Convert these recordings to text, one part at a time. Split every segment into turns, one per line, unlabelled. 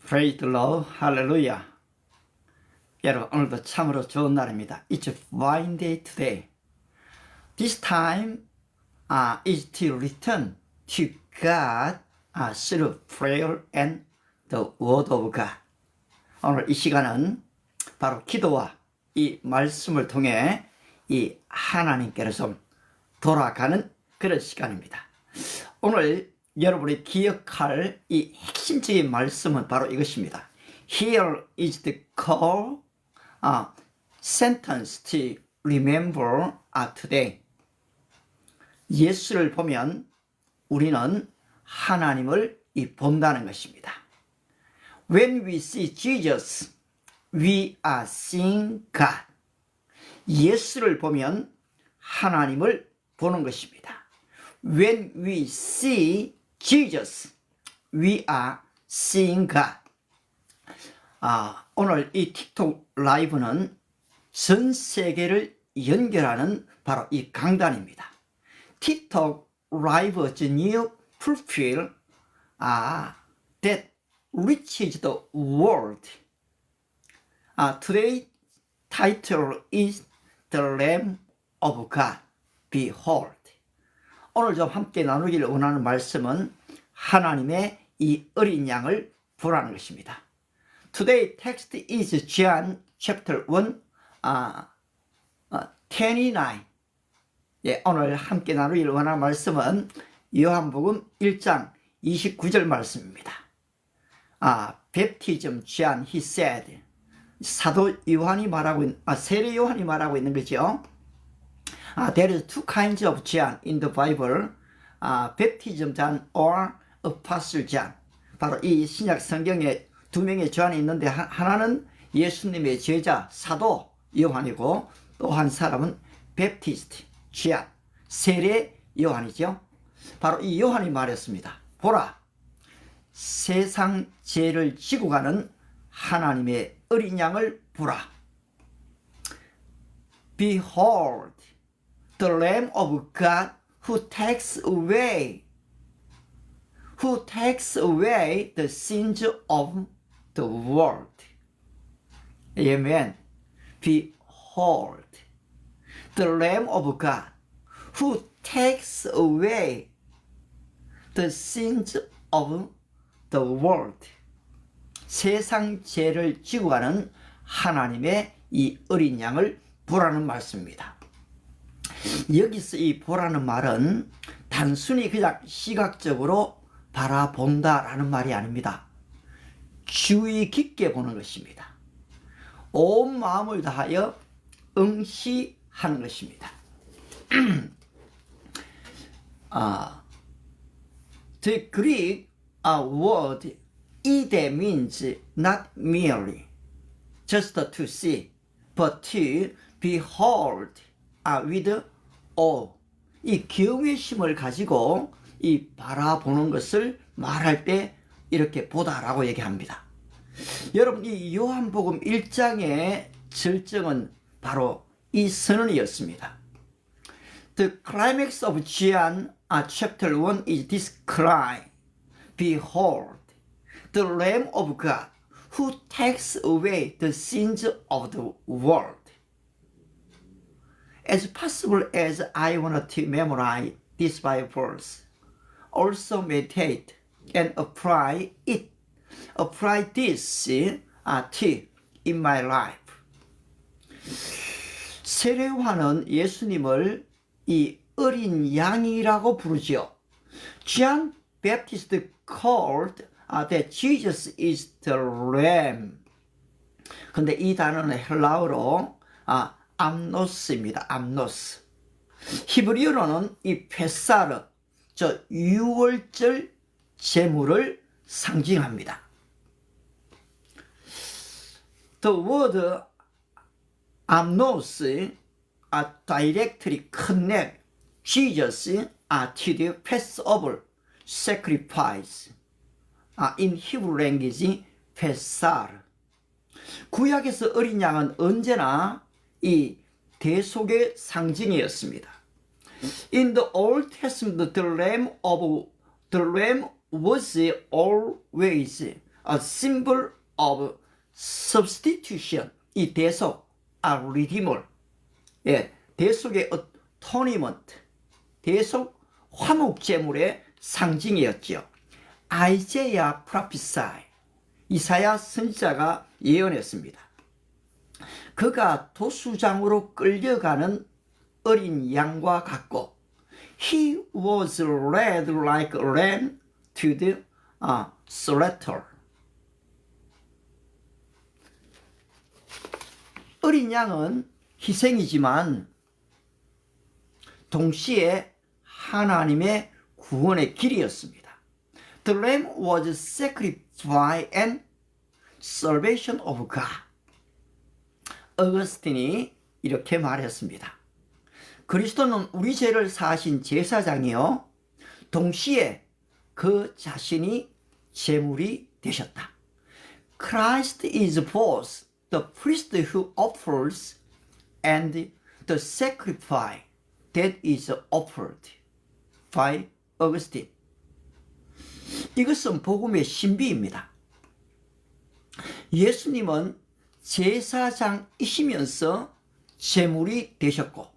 Praise the Lord. 할렐루야. 여러분, 오늘도 참으로 좋은 날입니다. It's a fine day today. This time is to return to God through prayer and the word of God. 오늘 이 시간은 바로 기도와 이 말씀을 통해 이 하나님께로 좀 돌아가는 그런 시간입니다. 오늘 여러분이 기억할 이 핵심적인 말씀은 바로 이것입니다. Here is the call sentence to remember today. 예수를 보면 우리는 하나님을 본다는 것입니다. When we see Jesus, we are seeing God. 예수를 보면 하나님을 보는 것입니다. When we see Jesus, we are seeing God. 오늘 이 틱톡 라이브는 전 세계를 연결하는 바로 이 강단입니다. 틱톡 라이브 is a new profile that reaches the world. Today's title is The Lamb of God. Behold. 오늘 좀 함께 나누기를 원하는 말씀은 하나님의 이 어린 양을 보라는 것입니다. Today text is John chapter 1, 29. 오늘 함께 나누기를 원하는 말씀은 요한복음 1장 29절 말씀입니다. Baptism John, he said. 사도 요한이 말하고 세례 요한이 말하고 있는 거죠. There is two kinds of John in the Bible. Baptism John or Apostle John. 바로 이 신약 성경에 두 명의 요한이 있는데 하나는 예수님의 제자 사도 요한이고 또 한 사람은 베프티스트 John, 세례 요한이죠. 바로 이 요한이 말했습니다. 보라, 세상 죄를 지고 가는 하나님의 어린 양을 보라. Behold, the Lamb of God who takes away the sins of the world. Amen. Behold, the Lamb of God who takes away the sins of the world. 세상 죄를 지고 가는 하나님의 이 어린 양을 보라는 말씀입니다. 여기서 이 보라는 말은 단순히 그냥 시각적으로 바라본다라는 말이 아닙니다. 주의 깊게 보는 것입니다. 온 마음을 다하여 응시하는 것입니다. The Greek word ide means not merely just to see, but to behold with awe. 이 경외심을 가지고 이 바라보는 것을 말할 때 이렇게 보다라고 얘기합니다. 여러분, 이 요한복음 1장의 절정은 바로 이 선언이었습니다. The climax of John chapter 1 is this cry. Behold, the Lamb of God who takes away the sins of the world. As possible as I want to memorize this Bible verse, also meditate and apply this to in my life. 세례 요한은 예수님을 이 어린 양이라고 부르죠. John Baptist called that Jesus is the Lamb. 근데 이 단어는 헬라어로 암노스입니다. 암노스. 히브리어로는 이 페사르, 저 유월절 제물을 상징합니다. The word amnos directly connect Jesus to the Passover sacrifice. In Hebrew language, 페사르. 구약에서 어린 양은 언제나 이 대속의 상징이었습니다. In the Old Testament, the Lamb was always a symbol of substitution. 이 대속, redeemer. 예, 대속의 atonement. 대속 화목 제물의 상징이었지요. 아이제야 프로피사이. 이사야 선지자가 예언했습니다. 그가 도수장으로 끌려가는 어린 양과 같고 He was led like a lamb to the slaughter. 어린 양은 희생이지만 동시에 하나님의 구원의 길이었습니다. The lamb was sacrifice and salvation of God. 어거스틴이 이렇게 말했습니다. 그리스도는 우리 죄를 사하신 제사장이요 동시에 그 자신이 제물이 되셨다. Christ is both the priest who offers and the sacrifice that is offered by Augustine. 이것은 복음의 신비입니다. 예수님은 제사장이시면서 제물이 되셨고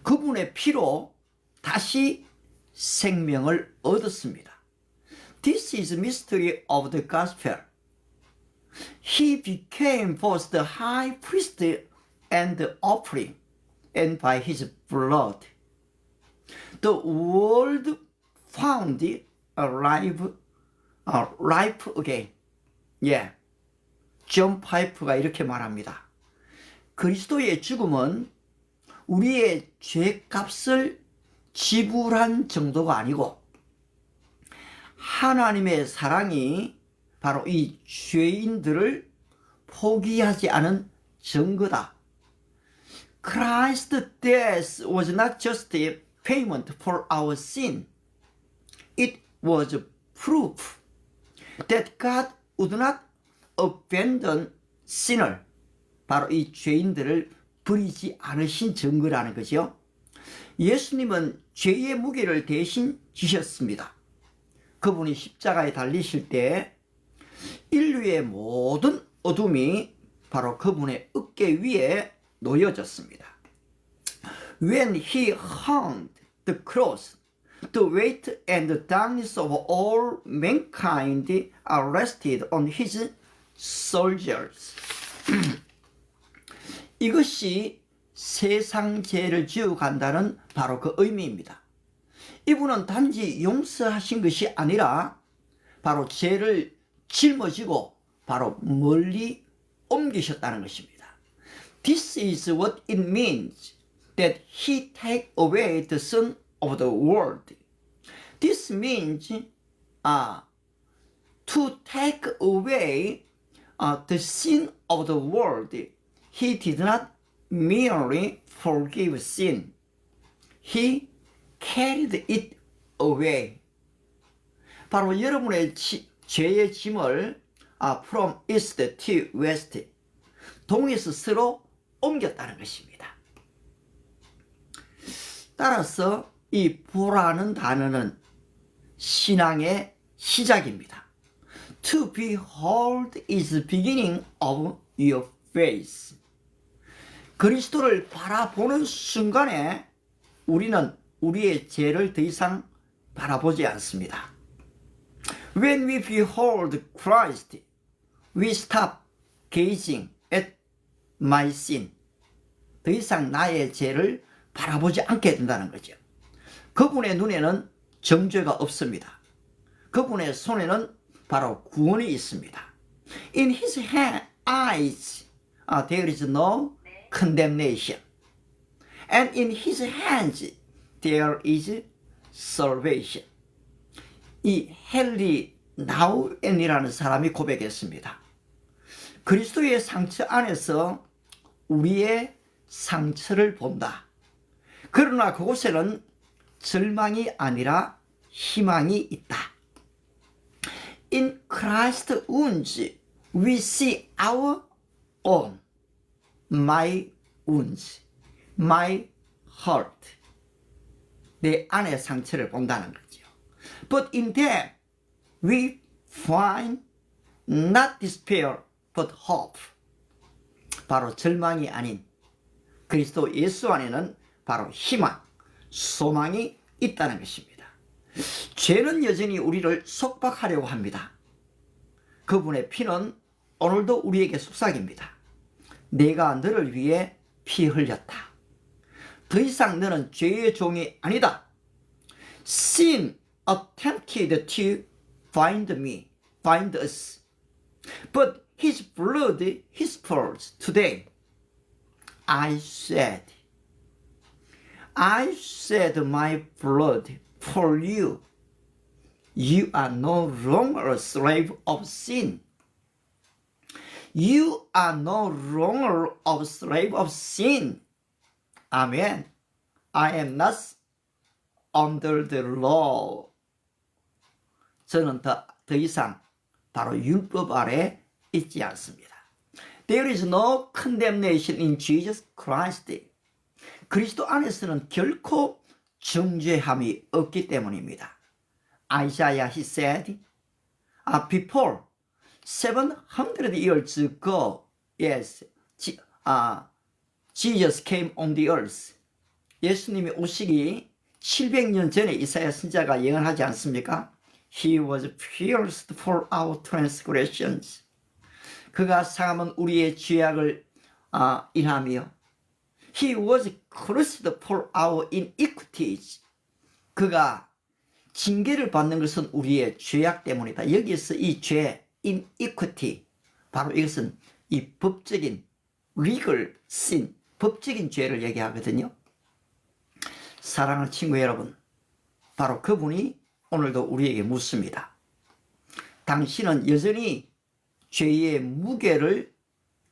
그분의 피로 다시 생명을 얻었습니다. This is the mystery of the gospel. He became both the high priest and the offering, and by his blood, the world found alive again. 예, 존 파이프가 이렇게 말합니다. 그리스도의 죽음은 우리의 죄값을 지불한 정도가 아니고 하나님의 사랑이 바로 이 죄인들을 포기하지 않은 증거다. Christ's death was not just a payment for our sin. It was proof that God would not abandon sinner. 바로 이 죄인들을 버리지 않으신 증거라는 거죠. 예수님은 죄의 무게를 대신 지셨습니다. 그분이 십자가에 달리실 때 인류의 모든 어둠이 바로 그분의 어깨 위에 놓여졌습니다. When he hung the cross, the weight and the darkness of all mankind rested on his shoulders. 이것이 세상 죄를 지고 간다는 바로 그 의미입니다. 이분은 단지 용서하신 것이 아니라 바로 죄를 짊어지고 바로 멀리 옮기셨다는 것입니다. This is what it means that he take away the sin of the world. This means to take away the sin of the world. He did not merely forgive sin. He carried it away. 바로 여러분의 죄의 짐을 from east to west, 동에서 서로 옮겼다는 것입니다. 따라서 이 보라는 단어는 신앙의 시작입니다. To behold is the beginning of your faith. 그리스도를 바라보는 순간에 우리는 우리의 죄를 더 이상 바라보지 않습니다. When we behold Christ, we stop gazing at my sin. 더 이상 나의 죄를 바라보지 않게 된다는 거죠. 그분의 눈에는 정죄가 없습니다. 그분의 손에는 바로 구원이 있습니다. In his eyes, there is no condemnation. And in his hands, there is salvation. 이 헨리 나우엔이라는 사람이 고백했습니다. 그리스도의 상처 안에서 우리의 상처를 본다. 그러나 그곳에는 절망이 아니라 희망이 있다. In Christ's wounds, we see our own, my wounds, my hurt. 내 안의 상처를 본다는 거죠. But in them, we find not despair, but hope. 바로 절망이 아닌 그리스도 예수 안에는 바로 희망, 소망이 있다는 것입니다. 죄는 여전히 우리를 속박하려고 합니다. 그분의 피는 오늘도 우리에게 속삭입니다. 내가 너를 위해 피 흘렸다. 더 이상 너는 죄의 종이 아니다. Sin attempted to bind me, bind us. But his blood whispers today. I said my blood for you. You are no longer a slave of sin. You are no longer a slave of sin. Amen. I am not under the law. 저는 더 이상 바로 율법 아래 있지 않습니다. There is no condemnation in Jesus Christ. 그리스도 안에서는 결코 정죄함이 없기 때문입니다. Isaiah, he said, before 700 years ago, yes, Jesus came on the earth. 예수님이 오시기 700년 전에 이사야 선지자가 예언하지 않습니까? He was pierced for our transgressions. 그가 상함은 우리의 죄악을 인하며 He was crushed for our iniquities. 그가 징계를 받는 것은 우리의 죄악 때문이다. 여기에서 이 죄, iniquity, 바로 이것은 이 법적인 legal sin, 법적인 죄를 얘기하거든요. 사랑하는 친구 여러분, 바로 그분이 오늘도 우리에게 묻습니다. 당신은 여전히 죄의 무게를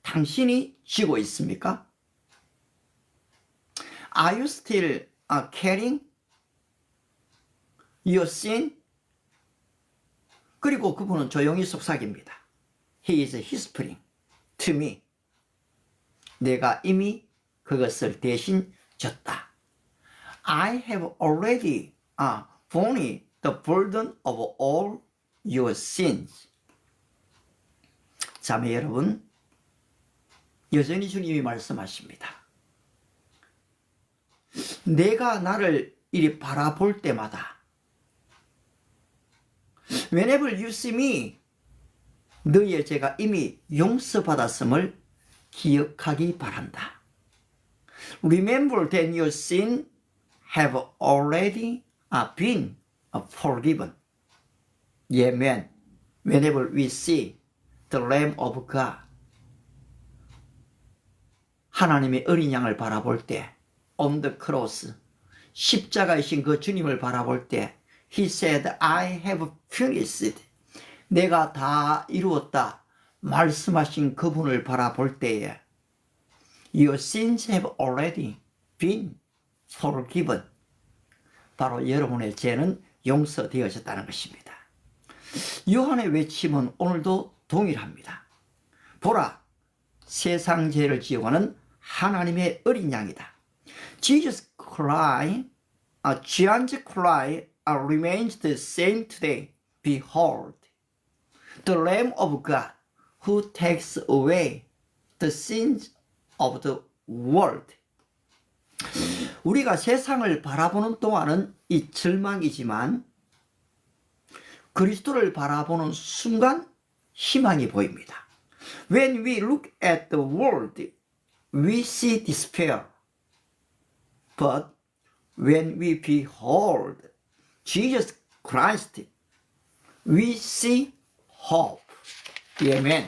당신이 지고 있습니까? Are you still carrying your sin? 그리고 그분은 조용히 속삭입니다. He is whispering to me. 내가 이미 그것을 대신 졌다. I have already borne the burden of all your sins. 자매 여러분, 여전히 주님이 말씀하십니다. 내가 나를 이리 바라볼 때마다 Whenever you see me, 너희의 죄가 이미 용서받았음을 기억하기 바란다. Remember that your sin have already been forgiven. Amen. Whenever we see the Lamb of God, 하나님의 어린 양을 바라볼 때, on the cross, 십자가이신 그 주님을 바라볼 때, He said, I have finished. 내가 다 이루었다. 말씀하신 그분을 바라볼 때에 Your sins have already been forgiven. 바로 여러분의 죄는 용서되어졌다는 것입니다. 요한의 외침은 오늘도 동일합니다. 보라, 세상 죄를 지어가는 하나님의 어린 양이다. Jesus cry, John's cry remains the same today. Behold, the Lamb of God who takes away the sins of the world. 우리가 세상을 바라보는 동안은 이 절망이지만 그리스도를 바라보는 순간 희망이 보입니다. When we look at the world, we see despair. But when we behold Jesus Christ, we see hope. Amen.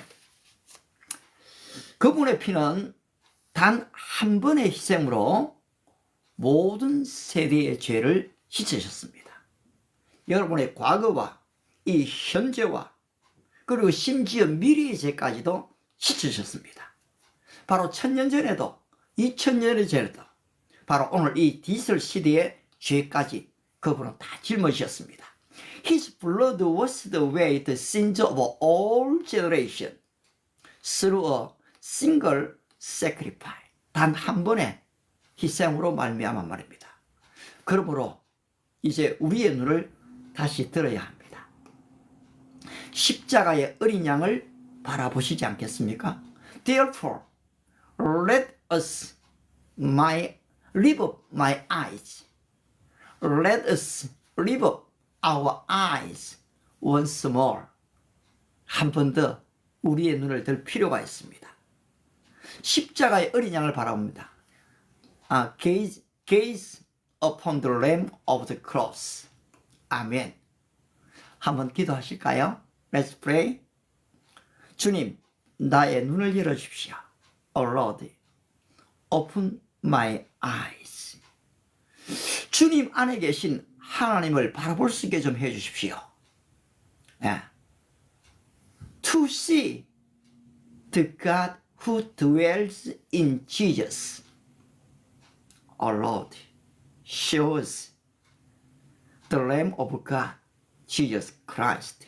그분의 피는 단 한 번의 희생으로 모든 세대의 죄를 씻으셨습니다. 여러분의 과거와 이 현재와 그리고 심지어 미래의 죄까지도 씻으셨습니다. 바로 1000년 전에도 2000년 전에도 바로 오늘 이 디지털 시대의 죄까지 그분은 다 짊어지셨습니다. His blood washed away the sins of all generations through a single sacrifice. 단 한 번의 희생으로 말미암아 말입니다. 그러므로 이제 우리의 눈을 다시 들어야 합니다. 십자가의 어린 양을 바라보시지 않겠습니까? Therefore, let us lift up my eyes. Let us lift up our eyes once more. 한 번 더 우리의 눈을 들 필요가 있습니다. 십자가의 어린 양을 바라봅니다. Gaze upon the Lamb of the cross. 아멘. 한번 기도하실까요? Let's pray. 주님, 나의 눈을 열어주십시오. Oh Lord, open my eyes. 주님 안에 계신 하나님을 바라볼 수 있게 좀 해주십시오. To see the God who dwells in Jesus. Oh Lord, show us the Lamb of God, Jesus Christ.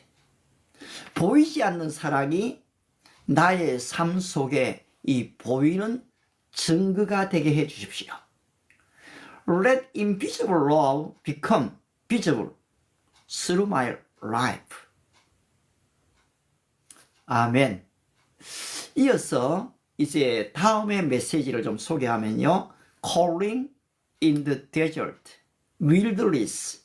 보이지 않는 사랑이 나의 삶 속에 이 보이는 증거가 되게 해 주십시오. Let invisible love become visible through my life. 아멘. 이어서 이제 다음의 메시지를 좀 소개하면요. Calling in the desert, wilderness.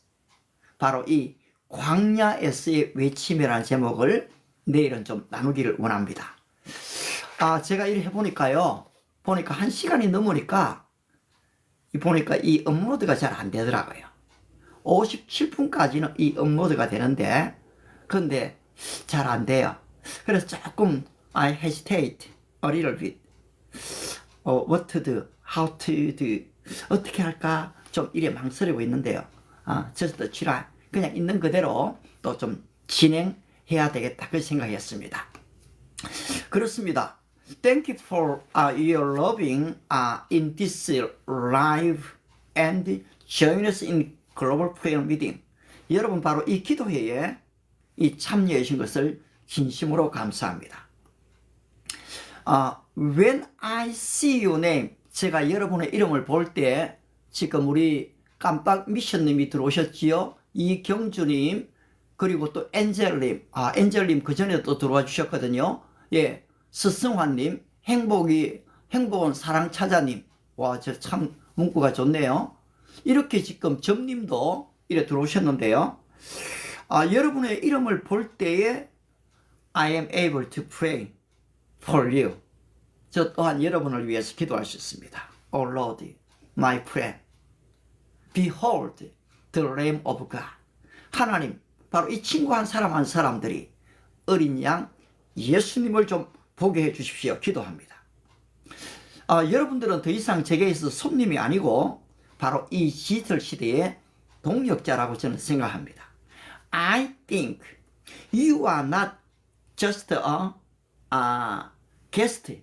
바로 이 광야에서의 외침이라는 제목을 내일은 좀 나누기를 원합니다. 제가 일을 해보니까요. 보니까 1시간이 넘으니까 보니까 이 업로드가 잘 안 되더라고요. 57분까지는 이 업로드가 되는데 근데 잘 안 돼요. 그래서 조금 I hesitate a little bit. What to do, how to do, 어떻게 할까 좀 이래 망설이고 있는데요. just try. 그냥 있는 그대로 또 좀 진행해야 되겠다 그 생각했습니다. 그렇습니다. Thank you for your loving in this live and join us in global prayer meeting. 여러분 바로 이 기도회에 이 참여해 주신 것을 진심으로 감사합니다. When I see your name, 제가 여러분의 이름을 볼 때 지금 우리 깜빡 미션님이 들어오셨지요. 이경주님 그리고 또 엔젤님, 엔젤님 그 전에 또 들어와 주셨거든요. 예, 스승환님, 행복은 사랑차자님, 와, 저 참 문구가 좋네요. 이렇게 지금 점님도 이래 들어오셨는데요. 여러분의 이름을 볼 때에 I am able to pray for you. 저 또한 여러분을 위해서 기도할 수 있습니다. Oh Lord, my friend, behold the Lamb of God. 하나님, 바로 이 친구 한 사람들이 어린 양 예수님을 좀 보게 해 주십시오. 기도합니다. 여러분들은 더 이상 제게 있어서 손님이 아니고 바로 이 디지털 시대의 동력자라고 저는 생각합니다. I think you are not just a guest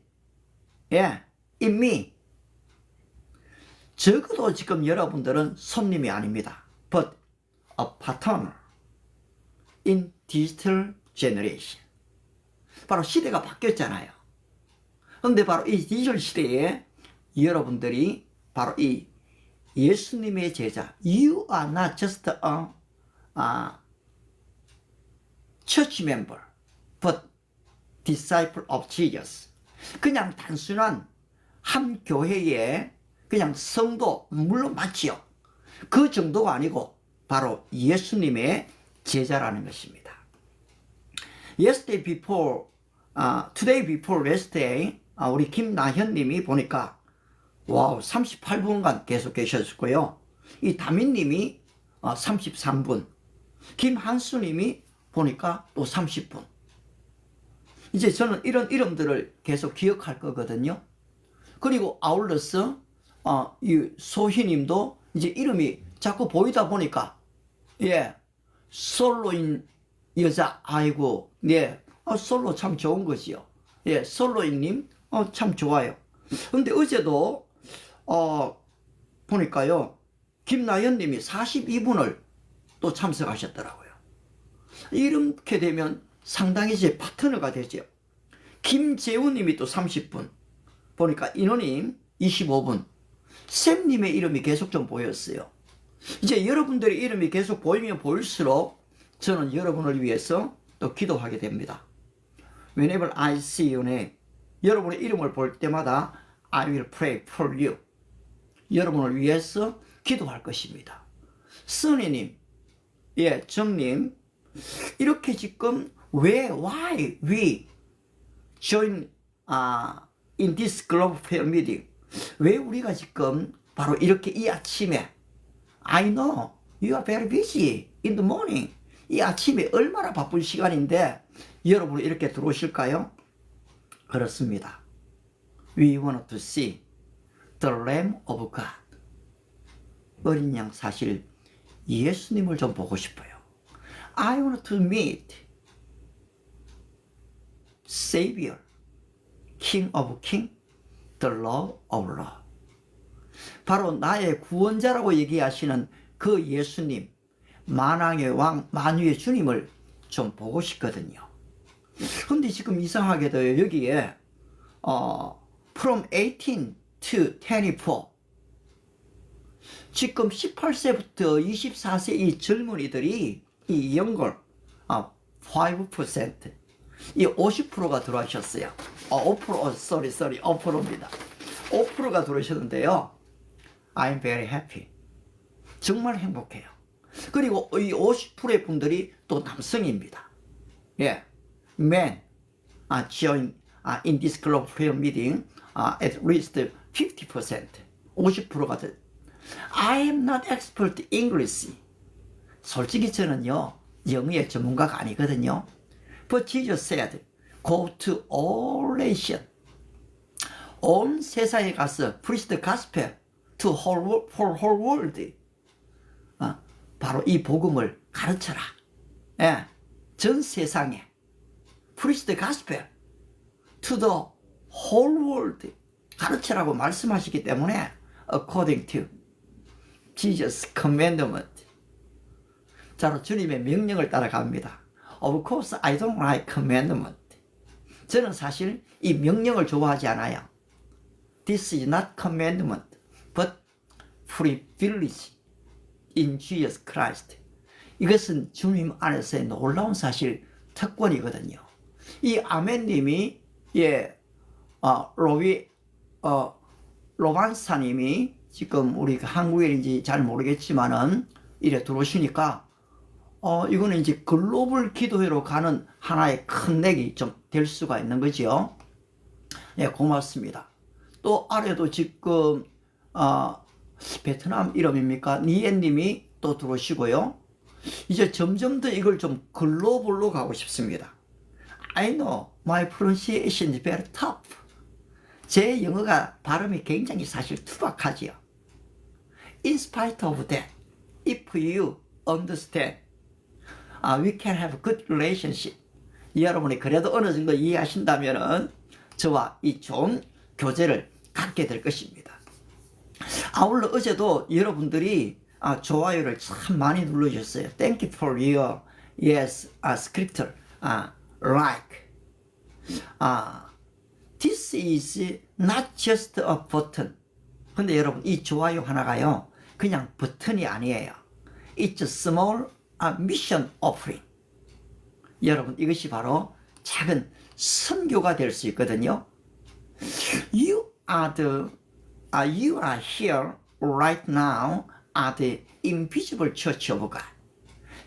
in me. 적어도 지금 여러분들은 손님이 아닙니다. But a partner in digital generation. 바로 시대가 바뀌었잖아요. 그런데 바로 이 디지털 시대에 여러분들이 바로 이 예수님의 제자, You are not just a church member, but disciple of Jesus. 그냥 단순한 한 교회의 그냥 성도, 물론 맞지요. 그 정도가 아니고 바로 예수님의 제자라는 것입니다. Yesterday before, today before yesterday, 우리 김나현 님이 보니까 와우 38분간 계속 계셨고요. 이 다민 님이 33분, 김한수 님이 보니까 또 30분. 이제 저는 이런 이름들을 계속 기억할 거거든요. 그리고 아울러서 이 소희 님도 이제 이름이 자꾸 보이다 보니까 솔로인 여자, 아이고, 솔로 참 좋은 것이요. 솔로인님, 참 좋아요. 근데 어제도, 보니까요, 김나연님이 42분을 또 참석하셨더라고요. 이렇게 되면 상당히 제 파트너가 되죠. 김재우님이 또 30분. 보니까 인호님 25분. 샘님의 이름이 계속 좀 보였어요. 이제 여러분들의 이름이 계속 보이면 보일수록 저는 여러분을 위해서 또 기도하게 됩니다. Whenever I see your name, 여러분의 이름을 볼 때마다 I will pray for you. 여러분을 위해서 기도할 것입니다. 선희님, 예, 정님, 이렇게 지금 why we join in this global prayer meeting? 왜 우리가 지금 바로 이렇게 이 아침에 I know you are very busy in the morning. 이 아침에 얼마나 바쁜 시간인데 여러분이 이렇게 들어오실까요? 그렇습니다. We want to see the Lamb of God. 어린 양 사실 예수님을 좀 보고 싶어요. I want to meet Savior, King of King, the Lord of Lord. 바로 나의 구원자라고 얘기하시는 그 예수님, 만왕의 왕, 만유의 주님을 좀 보고 싶거든요. 근데 지금 이상하게도 여기에 from 18 to 24 지금 18세부터 24세 이 젊은이들이 이 연골 5% 이 50%가 들어오셨어요. 5%입니다. 5%가 들어오셨는데요. I'm very happy. 정말 행복해요. 그리고 이 50%의 분들이 또 남성입니다. 예, men join in this global prayer meeting at least 50%, 50%가 돼. I am not expert English. 솔직히 저는요 영어의 전문가가 아니거든요. But Jesus said, go to all nations. 온 세상에 가서 preach the gospel to whole world. 바로 이 복음을 가르쳐라. 예, 전 세상에 preach the gospel to the whole world. 가르쳐라고 말씀하시기 때문에 according to Jesus commandment. 자로 주님의 명령을 따라갑니다. Of course I don't like commandment. 저는 사실 이 명령을 좋아하지 않아요. This is not commandment, but privilege in Jesus Christ. 이것은 주님 안에서의 놀라운 사실 특권이거든요. 이 아멘님이 로반사님이 지금 우리 한국인인지 잘 모르겠지만은 이래 들어오시니까 이거는 이제 글로벌 기도회로 가는 하나의 큰 맥이 좀 될 수가 있는 거죠. 예, 고맙습니다. 또 아래도 지금 베트남 이름입니까? 니엔님이 또 들어오시고요. 이제 점점 더 이걸 좀 글로벌로 가고 싶습니다. I know my pronunciation is very tough. 제 영어가 발음이 굉장히 사실 투박하지요. In spite of that, if you understand, we can have good relationship. 여러분이 그래도 어느 정도 이해하신다면은 저와 이 좋은 교제를 갖게 될 것입니다. 아울러 어제도 여러분들이 좋아요를 참 많이 눌러주셨어요. Thank you for your script like. This is not just a button. 근데 여러분 이 좋아요 하나가요 그냥 버튼이 아니에요. It's a small mission offering. 여러분 이것이 바로 작은 선교가 될 수 있거든요. You are here right now at the invisible church of God.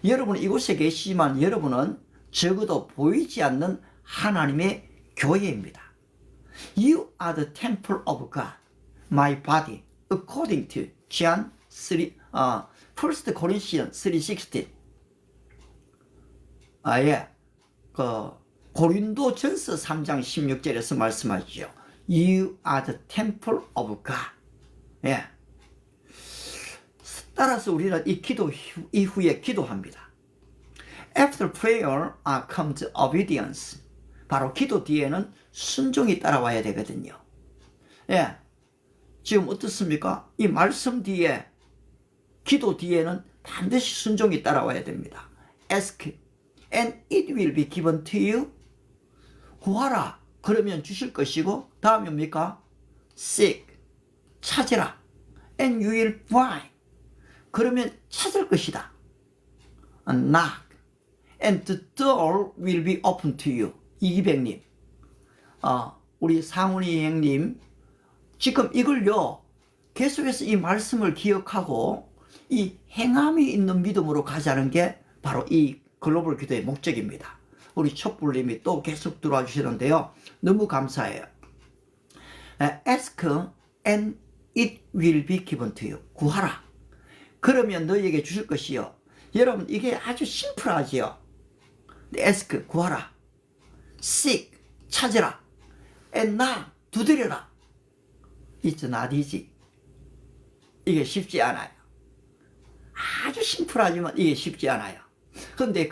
여러분 이곳에 계시지만 여러분은 적어도 보이지 않는 하나님의 교회입니다. You are the temple of God, my body, according to John 3, 1 Corinthians 3:16. 고린도 전서 3장 16절에서 말씀하시죠. You are the temple of God. 예. 따라서 우리는 이 기도 이후에 기도합니다. After prayer comes obedience. 바로 기도 뒤에는 순종이 따라와야 되거든요. 예. 지금 어떻습니까? 이 말씀 뒤에, 기도 뒤에는 반드시 순종이 따라와야 됩니다. Ask and it will be given to you. 구하라. 그러면 주실 것이고, 다음이 뭡니까? Seek. 찾으라. And you will find. 그러면 찾을 것이다. Knock. and the door will be open to you. 이기백님, 우리 상훈이 형님, 지금 이걸요, 계속해서 이 말씀을 기억하고 이 행함이 있는 믿음으로 가자는 게 바로 이 글로벌 기도의 목적입니다. 우리 촛불님이 또 계속 들어와 주시는데요. 너무 감사해요. Ask and it will be given to you. 구하라. 그러면 너희에게 주실 것이요. 여러분, 이게 아주 심플하지요. Ask, 구하라. Seek, 찾으라. And knock, 두드려라. It's not easy. 이게 쉽지 않아요. 아주 심플하지만 이게 쉽지 않아요. 그런데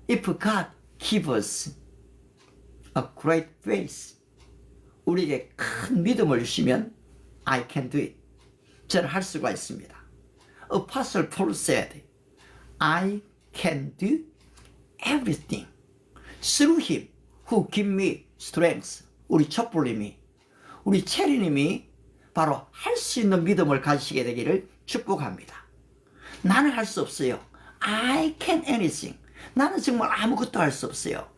if God gives us a great faith, 우리에게 큰 믿음을 주시면 I can do it. 저는 할 수가 있습니다. Apostle Paul said, I can do everything through him who gives me strength. 우리 촛불님이, 우리 체리님이 바로 할 수 있는 믿음을 가지시게 되기를 축복합니다. 나는 할 수 없어요. I can anything. 나는 정말 아무것도 할 수 없어요.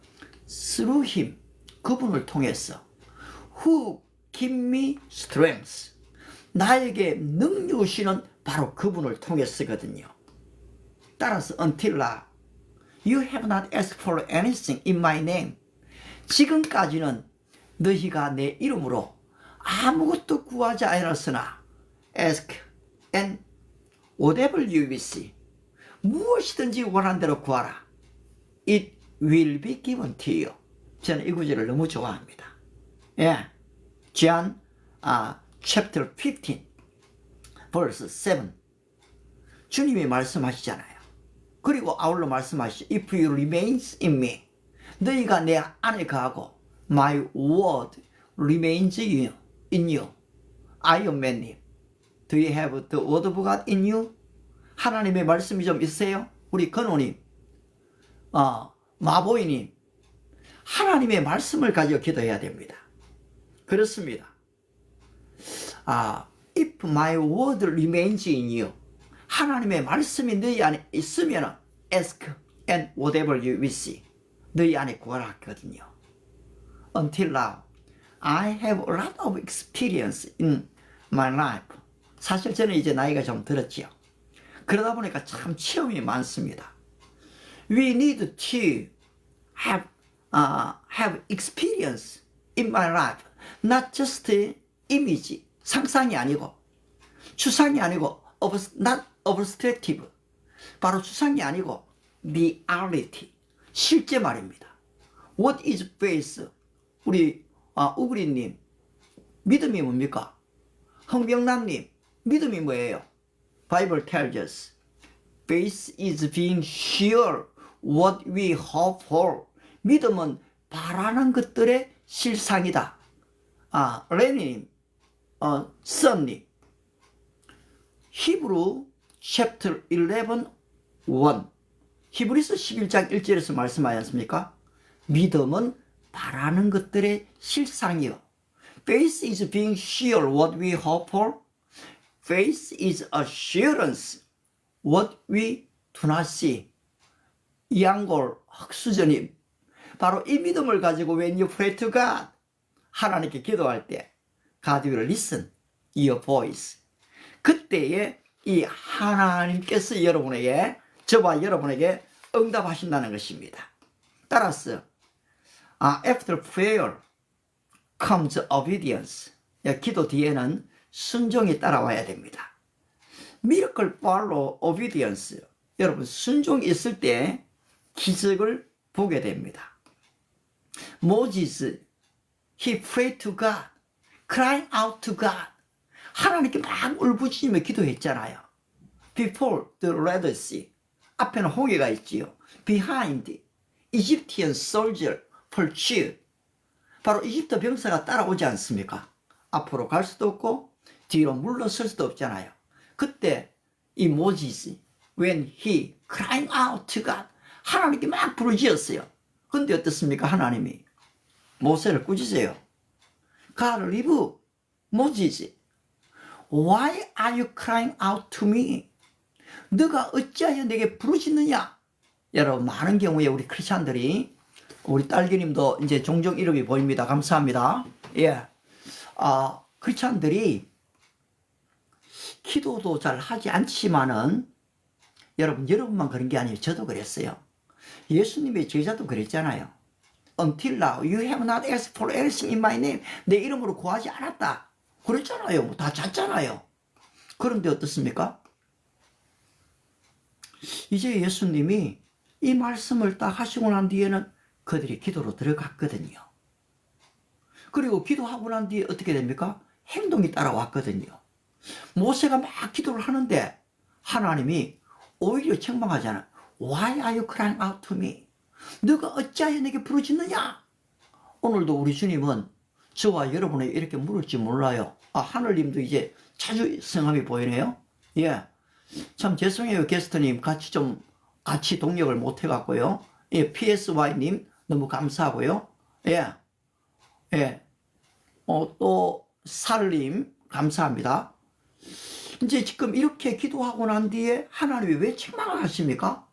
Through him, 그분을 통해서. Who give me strength. 나에게 능력 주시는 바로 그분을 통해서거든요. 따라서 until now, you have not asked for anything in my name. 지금까지는 너희가 내 이름으로 아무것도 구하지 않았으나 ask and whatever you wish. 무엇이든지 원하는 대로 구하라. It will be given to you. 저는 이 구절을 너무 좋아합니다. 예, John chapter 15 verse 7. 주님이 말씀하시잖아요. 그리고 아울러 말씀하시죠. If you remain in me, 너희가 내 안에 거하고 my word remains in you. 아이언맨님, do you have the word of God in you? 하나님의 말씀이 좀 있으세요? 우리 건호님, 마보이님, 하나님의 말씀을 가지고 기도해야 됩니다. 그렇습니다. If my word remains in you, 하나님의 말씀이 너희 안에 있으면 ask and whatever you wish. 너희 안에 구하라 하거든요. Until now, I have a lot of experience in my life. 사실 저는 이제 나이가 좀 들었지요. 그러다 보니까 참 체험이 많습니다. We need to have experience in my life. Not just image, 상상이 아니고, 추상이 아니고, not abstractive. 바로 추상이 아니고, reality. 실제 말입니다. What is faith? 우리 우그리님, 믿음이 뭡니까? 흥병남님, 믿음이 뭐예요? Bible tells us, faith is being sure what we hope for. 믿음은 바라는 것들의 실상이다. 레니님, 선님, 히브리 chapter 11, 1. 히브리서 11장 1절에서 말씀하지 않습니까? 믿음은 바라는 것들의 실상이요. Faith is being sure what we hope for. Faith is assurance what we do not see. 이한골 학수저님, 바로 이 믿음을 가지고 when you pray to God, 하나님께 기도할 때 God will listen your voice. 그때에 이 하나님께서 여러분에게, 저와 여러분에게 응답하신다는 것입니다. 따라서 after prayer comes obedience. 기도 뒤에는 순종이 따라와야 됩니다. Miracle follow obedience. 여러분, 순종이 있을 때 기적을 보게 됩니다. Moses, he prayed to God, crying out to God. 하나님께 막 울부짖으며 기도했잖아요. Before the Red Sea, 앞에는 홍해가 있지요. Behind, Egyptian soldier pursued. 바로 이집트 병사가 따라오지 않습니까? 앞으로 갈 수도 없고 뒤로 물러설 수도 없잖아요. 그때 이 모지스, when he crying out to God, 하나님께 막 부르짖었어요. 근데 어떻습니까? 하나님이 모세를 꾸짖으세요. God leave Moses. Why are you crying out to me? 너가 어찌하여 내게 부르짖느냐? 여러분, 많은 경우에 우리 크리스찬들이, 우리 딸기님도 이제 종종 이름이 보입니다. 감사합니다. 예. 크리스찬들이 기도도 잘 하지 않지만은, 여러분만 그런 게 아니에요. 저도 그랬어요. 예수님의 제자도 그랬잖아요. Until now, you have not asked for anything in my name. 내 이름으로 구하지 않았다. 그랬잖아요. 다 잤잖아요. 그런데 어떻습니까? 이제 예수님이 이 말씀을 딱 하시고 난 뒤에는 그들이 기도로 들어갔거든요. 그리고 기도하고 난 뒤에 어떻게 됩니까? 행동이 따라왔거든요. 모세가 막 기도를 하는데 하나님이 오히려 책망하잖아. Why are you crying out to me? 너가 어찌하여 내게 부르짖느냐? 오늘도 우리 주님은 저와 여러분에게 이렇게 물을지 몰라요. 하늘님도 이제 자주 성함이 보이네요. 예. 참 죄송해요. 게스트님 같이 동력을 못 해갖고요. 예. PSY님 너무 감사하고요. 예. 예. 또 살님 감사합니다. 이제 지금 이렇게 기도하고 난 뒤에 하나님이 왜 책망을 하십니까?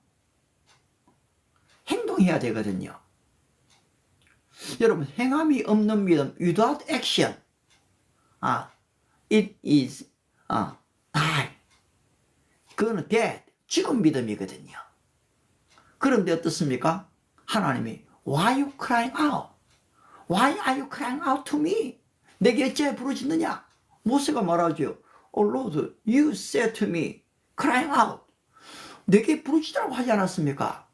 행동해야 되거든요. 여러분, 행함이 없는 믿음, without action, it is die. 그거는 dead, 죽은 믿음이거든요. 그런데 어떻습니까? 하나님이 Why are you crying out? Why are you crying out to me? 내게 어찌 부르짖느냐? 모세가 말하죠. Oh Lord, you said to me, crying out. 내게 부르짖으라고 하지 않았습니까?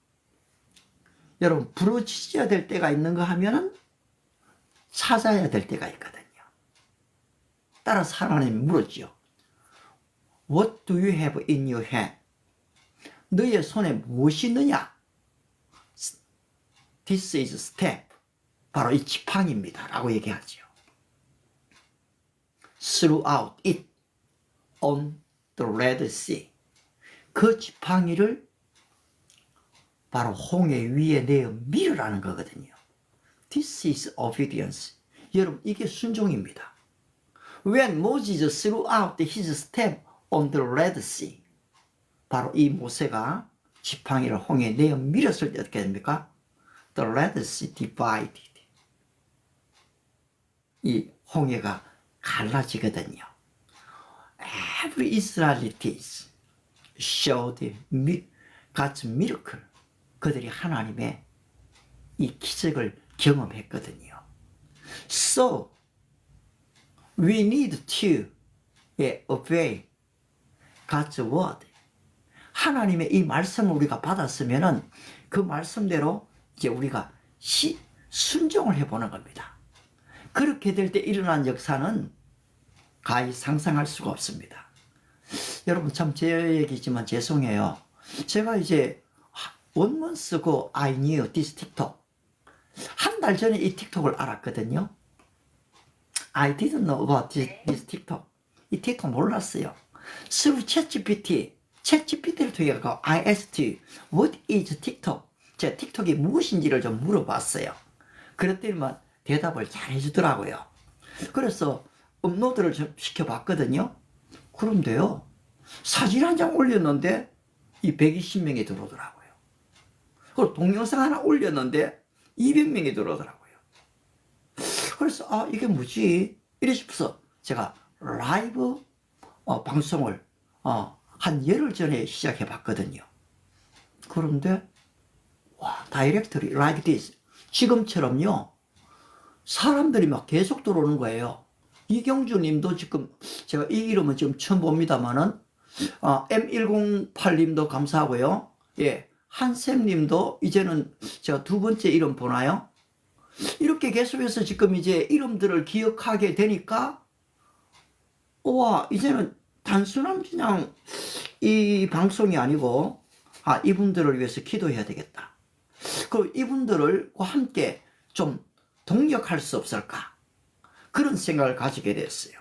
여러분, 부르짖어야 될 때가 있는가 하면은 찾아야 될 때가 있거든요. 따라서 하나님이 물었죠. What do you have in your hand? 너의 손에 무엇이 있느냐? This is step. 바로 이 지팡이입니다. 라고 얘기하죠. Throughout it on the Red Sea. 그 지팡이를 바로 홍해 위에 내어 밀으라는 거거든요. This is obedience. 여러분, 이게 순종입니다. When Moses threw out his staff on the Red Sea. 바로 이 모세가 지팡이를 홍해에 내어 밀었을 때 어떻게 됩니까? The Red Sea divided. 이 홍해가 갈라지거든요. Every Israelites showed God's miracle. 그들이 하나님의 이 기적을 경험했거든요. So, we need to obey God's word. 하나님의 이 말씀을 우리가 받았으면은 그 말씀대로 이제 우리가 순종을 해보는 겁니다. 그렇게 될 때 일어난 역사는 가히 상상할 수가 없습니다. 여러분, 참 제 얘기지만 죄송해요. 제가 이제 원문 쓰고 I knew this TikTok. 한 달 전에 이 틱톡을 알았거든요. I didn't know about this TikTok. 이 틱톡 몰랐어요. through 챗GPT를 통해 I asked you, what is TikTok? 제가 틱톡이 무엇인지를 좀 물어봤어요. 그랬더니만 대답을 잘 해주더라고요. 그래서 업로드를 좀 시켜봤거든요. 그런데요, 사진 한 장 올렸는데 이 120명이 들어오더라고요. 그리고 동영상 하나 올렸는데 200명이 들어오더라고요. 그래서 이게 뭐지? 이래 싶어서 제가 라이브 방송을 한 열흘 전에 시작해 봤거든요. 그런데 와, 다이렉트리 like this. 지금처럼요, 사람들이 막 계속 들어오는 거예요. 이경주 님도 지금, 제가 이 이름은 지금 처음 봅니다만은, M108 님도 감사하고요. 예. 한샘 님도 이제는 제가 두 번째 이름 보나요? 이렇게 계속해서 지금 이제 이름들을 기억하게 되니까, 와, 이제는 단순한 그냥 이 방송이 아니고, 이분들을 위해서 기도해야 되겠다. 그리고 이분들과 함께 좀 동력할 수 없을까? 그런 생각을 가지게 됐어요.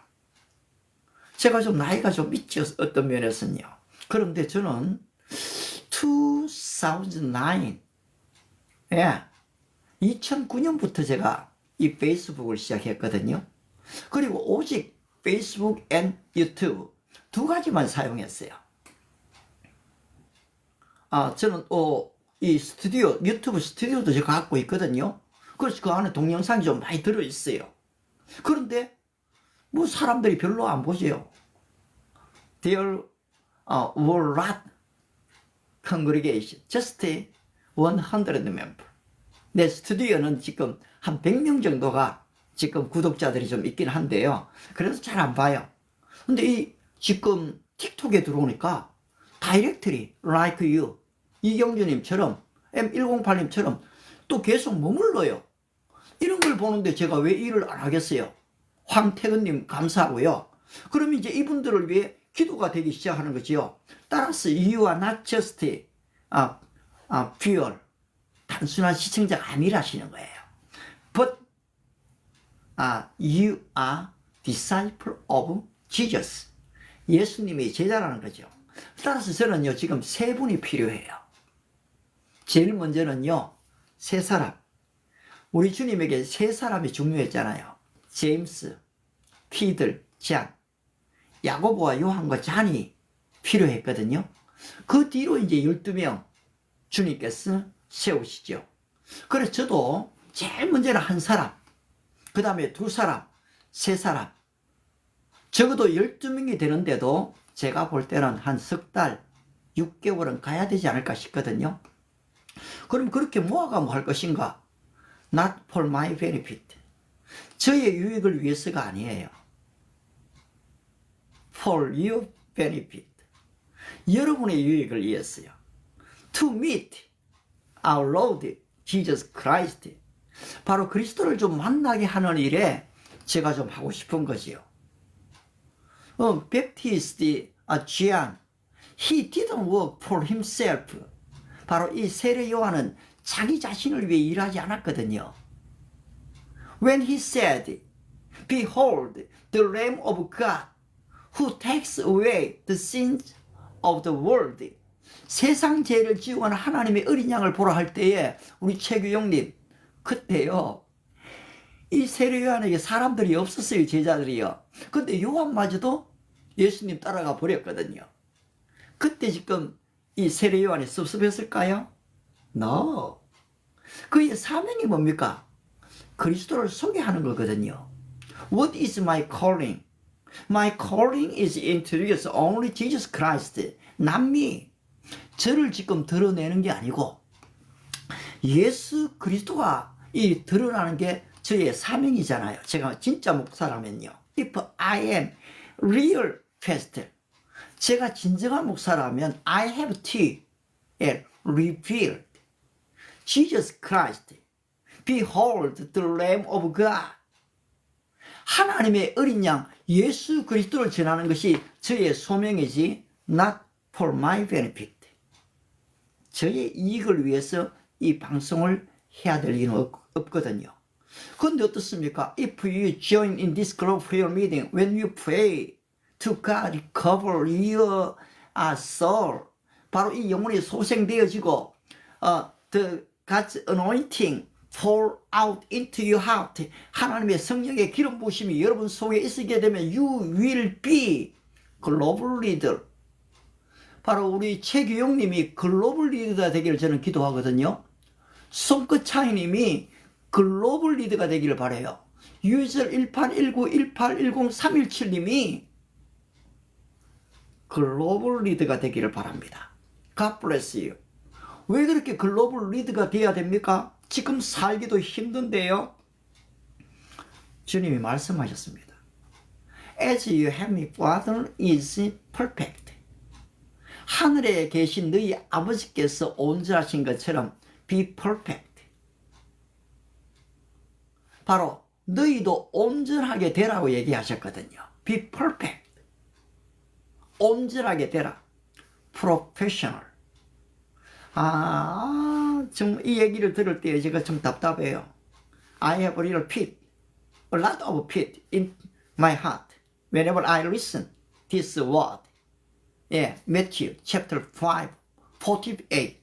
제가 좀 나이가 좀 있죠, 어떤 면에서는요. 그런데 저는 2009, 2009년부터 제가 이 페이스북을 시작했거든요. 그리고 오직 페이스북 앤 유튜브 두 가지만 사용했어요. 저는 이 스튜디오, 유튜브 스튜디오도 제가 갖고 있거든요. 그래서 그 안에 동영상이 좀 많이 들어있어요. 그런데 뭐 사람들이 별로 안 보세요. There were not congregation, just 100 member. 내 스튜디오는 지금 한 100명 정도가 지금 구독자들이 좀 있긴 한데요. 그래도 잘 안 봐요. 근데 이 지금 틱톡에 들어오니까 다이렉트리 like you, 이경주님처럼 M108님처럼 또 계속 머물러요. 이런 걸 보는데 제가 왜 일을 안 하겠어요? 황태근님 감사하고요. 그럼 이제 이분들을 위해 기도가 되기 시작하는 거지요. 따라서 you are not just viewer, 단순한 시청자가 아니라시는 거예요. But you are disciple of Jesus. 예수님의 제자라는 거죠. 따라서 저는요, 지금 세 분이 필요해요. 제일 먼저는요, 세 사람. 우리 주님에게 세 사람이 중요했잖아요. 제임스, 피들, 잔, 야고보와 요한과 잔이 필요했거든요. 그 뒤로 이제 12명 주님께서 세우시죠. 그래서 저도 제일 먼저는 한 사람, 그 다음에 두 사람, 세 사람, 적어도 12명이 되는데도 제가 볼 때는 한 석 달, 6개월은 가야 되지 않을까 싶거든요. 그럼 그렇게 모아가면 할 것인가? Not for my benefit. 저의 유익을 위해서가 아니에요. For your benefit. 여러분의 유익을 위해서요. To meet our Lord Jesus Christ. 바로 그리스도를 좀 만나게 하는 일에 제가 좀 하고 싶은 거지요. Baptist John, he didn't work for himself. 바로 이 세례 요한은 자기 자신을 위해 일하지 않았거든요. When he said, Behold, the Lamb of God, who takes away the sins of the world. 세상 죄를 지우고 가는 하나님의 어린 양을 보라 할 때에 우리 최규영님, 그때요, 이 세례 요한에게 사람들이 없었어요, 제자들이요. 근데 요한마저도 예수님 따라가 버렸거든요. 그때 지금 이 세례 요한이 섭섭했을까요? No. 그의 사명이 뭡니까? 그리스도를 소개하는 거거든요. What is my calling? My calling is to introduce only Jesus Christ. 남미. 저를 지금 드러내는 게 아니고 예수 그리스도가 이 드러나는 게 저의 사명이잖아요. 제가 진짜 목사라면요. If I am real pastor. 제가 진정한 목사라면 I have to reveal Jesus Christ. Behold the Lamb of God. 하나님의 어린 양 예수 그리스도를 전하는 것이 저의 소명이지 not for my benefit. 저의 이익을 위해서 이 방송을 해야 될 일은 없거든요. 그런데 어떻습니까? If you join in this group prayer meeting, when you pray to God, cover your soul. 바로 이 영혼이 소생되어지고 the God's anointing pour out into your heart. 하나님의 성령의 기름 부으심이 여러분 속에 있게 되면 you will be global leader. 바로 우리 최규영님이 글로벌 리더가 되기를 저는 기도하거든요. 손끝 차이님이 글로벌 리더가 되기를 바라요. 유저 181918103117님이 글로벌 리더가 되기를 바랍니다. God bless you. 왜 그렇게 글로벌 리더가 돼야 됩니까? 지금 살기도 힘든데요. 주님이 말씀하셨습니다. As your heavenly Father is perfect. 하늘에 계신 너희 아버지께서 온전하신 것처럼 be perfect. 바로 너희도 온전하게 되라고 얘기하셨거든요. be perfect. 온전하게 되라. professional. 정말 이 얘기를 들을 때 제가 좀 답답해요. I have a little pit, a lot of pit in my heart whenever I listen this word. Yeah, Matthew chapter 5, 48.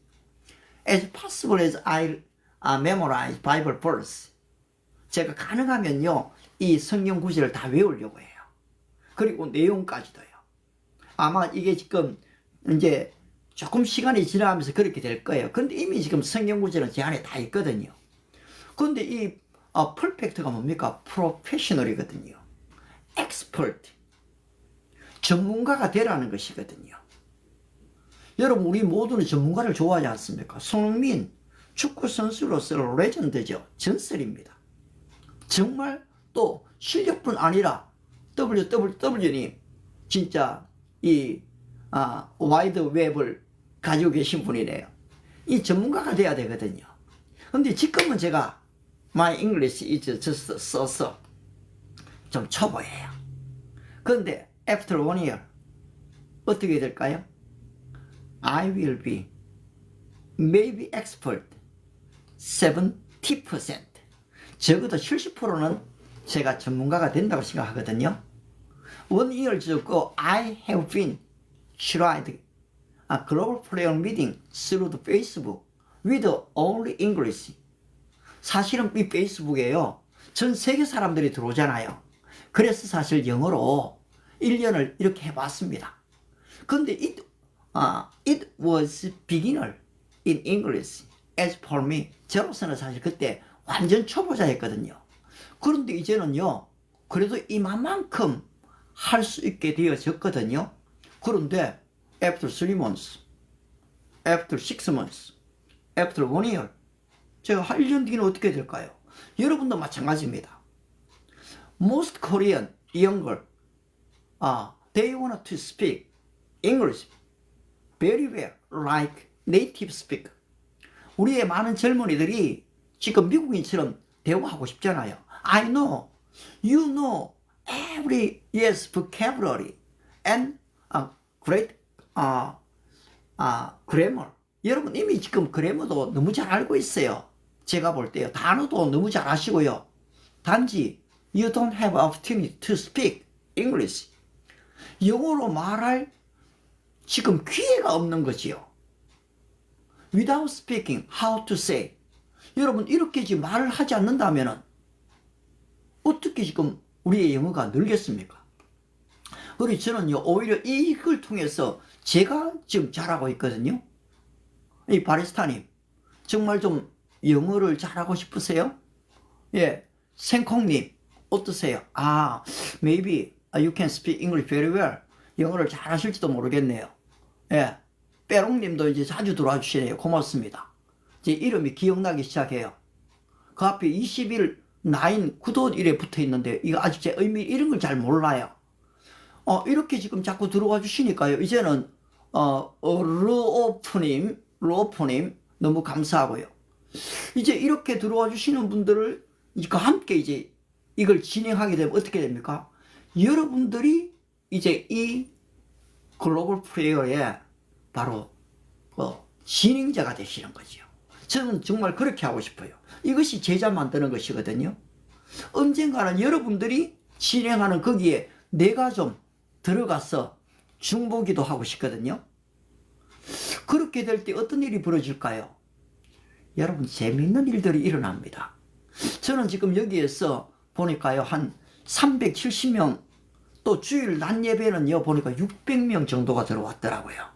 As possible as I memorize Bible verse. 제가 가능하면요, 이 성경 구절을 다 외우려고 해요. 그리고 내용까지도요. 아마 이게 지금 이제 조금 시간이 지나가면서 그렇게 될 거예요. 근데 이미 지금 성경 구절은 제 안에 다 있거든요. 근데 이 퍼펙트가 뭡니까? 프로페셔널이거든요. 엑스퍼트. 전문가가 되라는 것이거든요. 여러분, 우리 모두는 전문가를 좋아하지 않습니까? 손흥민 축구 선수로서 레전드죠. 전설입니다. 정말 또 실력뿐 아니라 WWW님 진짜 이 와이드 웹을 가지고 계신 분이네요. 이 전문가가 돼야 되거든요. 근데 지금은 제가 My English is just so 좀 초보예요. 그런데 after 1 year 어떻게 될까요? I will be maybe expert 70%. 적어도 70%는 제가 전문가가 된다고 생각하거든요. 1 year 듣고 I have been tried a global player meeting through the Facebook with only English. 사실은 이 페이스북에요. 전 세계 사람들이 들어오잖아요. 그래서 사실 영어로 1년을 이렇게 해봤습니다. 근데 it was beginner in English as for me. 저로서는 사실 그때 완전 초보자였거든요. 그런데 이제는요, 그래도 이만큼 할 수 있게 되어졌거든요. 그런데 after 3 months, after 6 months, after 1 year, 제가 1년 뒤는 어떻게 될까요? 여러분도 마찬가지입니다. Most Korean young girl, they want to speak English very well, like native speaker. 우리의 많은 젊은이들이 지금 미국인처럼 대화하고 싶잖아요. I know, you know every yes vocabulary and great grammar. 여러분 이미 지금 그래머도 너무 잘 알고 있어요. 제가 볼 때요. 단어도 너무 잘 아시고요. 단지 you don't have opportunity to speak English. 영어로 말할 지금 기회가 없는 거지요. Without speaking, how to say. 여러분 이렇게 지금 말을 하지 않는다면 어떻게 지금 우리의 영어가 늘겠습니까? 그리고 저는요 오히려 이걸 통해서 제가 지금 잘하고 있거든요. 이 바리스타님 정말 좀 영어를 잘하고 싶으세요? 예, 생콩님 어떠세요? Maybe you can speak English very well. 영어를 잘하실지도 모르겠네요. 예, 빼롱님도 이제 자주 들어와 주시네요. 고맙습니다. 제 이름이 기억나기 시작해요. 그 앞에 21 9 9도1에 붙어 있는데 이거 아직 제 의미 이런 걸 잘 몰라요. 이렇게 지금 자꾸 들어와 주시니까요. 이제는 루오프님 너무 감사하고요. 이제 이렇게 들어와 주시는 분들을 함께 이제 이걸 진행하게 되면 어떻게 됩니까? 여러분들이 이제 이 글로벌 플레이어의 바로 진행자가 되시는 거죠. 저는 정말 그렇게 하고 싶어요. 이것이 제자 만드는 것이거든요. 언젠가는 여러분들이 진행하는 거기에 내가 좀 들어가서 중보기도 하고 싶거든요. 그렇게 될 때 어떤 일이 벌어질까요? 여러분 재미있는 일들이 일어납니다. 저는 지금 여기에서 보니까요 한 370명, 또 주일 낮 예배는요 보니까 600명 정도가 들어왔더라고요.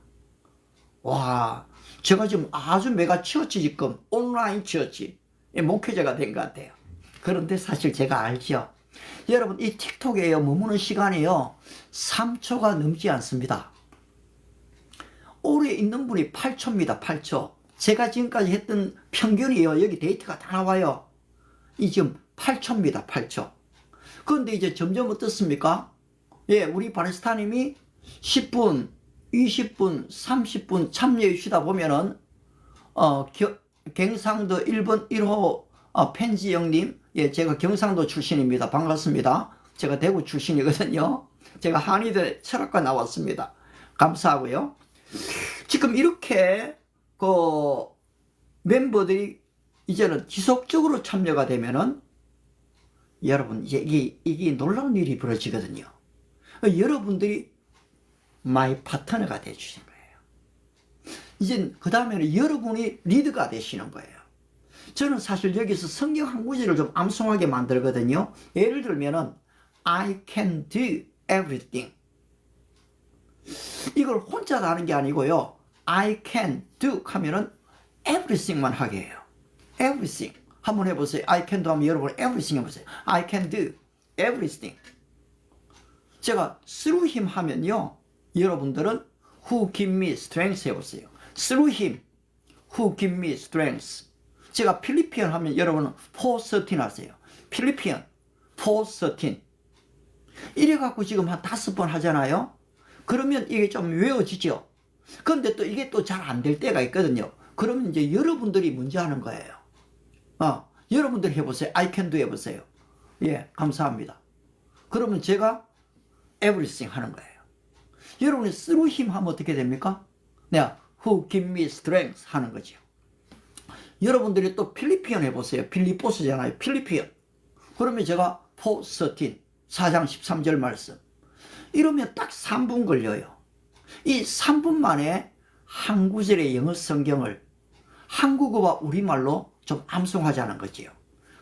와, 제가 지금 아주 메가 처치 지금 온라인 처치 목회자가 된 것 같아요. 그런데 사실 제가 알죠. 여러분 이 틱톡에요 머무는 시간이요 3초가 넘지 않습니다. 오래 있는 분이 8초입니다. 8초. 제가 지금까지 했던 평균이요 여기 데이터가 다 나와요. 이 지금 8초입니다. 8초. 그런데 이제 점점 어떻습니까? 예, 우리 바리스타님이 10분 20분 30분 참여해 주시다 보면은 경상도 1번 1호 펜지영님, 예, 제가 경상도 출신입니다. 반갑습니다. 제가 대구 출신이거든요. 제가 한의대 철학과 나왔습니다. 감사하고요. 지금 이렇게 멤버들이 이제는 지속적으로 참여가 되면은 여러분 이제 이게 놀라운 일이 벌어지거든요. 여러분들이 마이 파트너가 되주시는 거예요. 이제 그 다음에는 여러분이 리드가 되시는 거예요. 저는 사실 여기서 성경 한 구절을 좀 암송하게 만들거든요. 예를 들면은 I can do everything. 이걸 혼자 하는 게 아니고요. I can do 하면은 everything만 하게 해요. everything. 한번 해보세요. I can do 하면 여러분 everything 해보세요. I can do everything. 제가 through him 하면요. 여러분들은 who give me strength 해보세요. through him, who give me strength. 제가 필리피언 하면 여러분은 413 하세요. 필리피언 413. 이래갖고 지금 한 5번 하잖아요. 그러면 이게 좀 외워지죠. 그런데 또 이게 또 잘 안 될 때가 있거든요. 그러면 이제 여러분들이 문제 하는 거예요. 여러분들이 해보세요. I can do 해보세요. 예, 감사합니다. 그러면 제가 everything 하는 거예요. 여러분이 through him 하면 어떻게 됩니까? 내가 who give me strength 하는 거죠. 여러분들이 또 필리피언 해보세요. 필리포스잖아요. 필리피언. 그러면 제가 4:13 4장 13절 말씀. 이러면 딱 3분 걸려요. 이 3분 만에 한 구절의 영어 성경을 한국어와 우리말로 좀 암송하자는 거지요.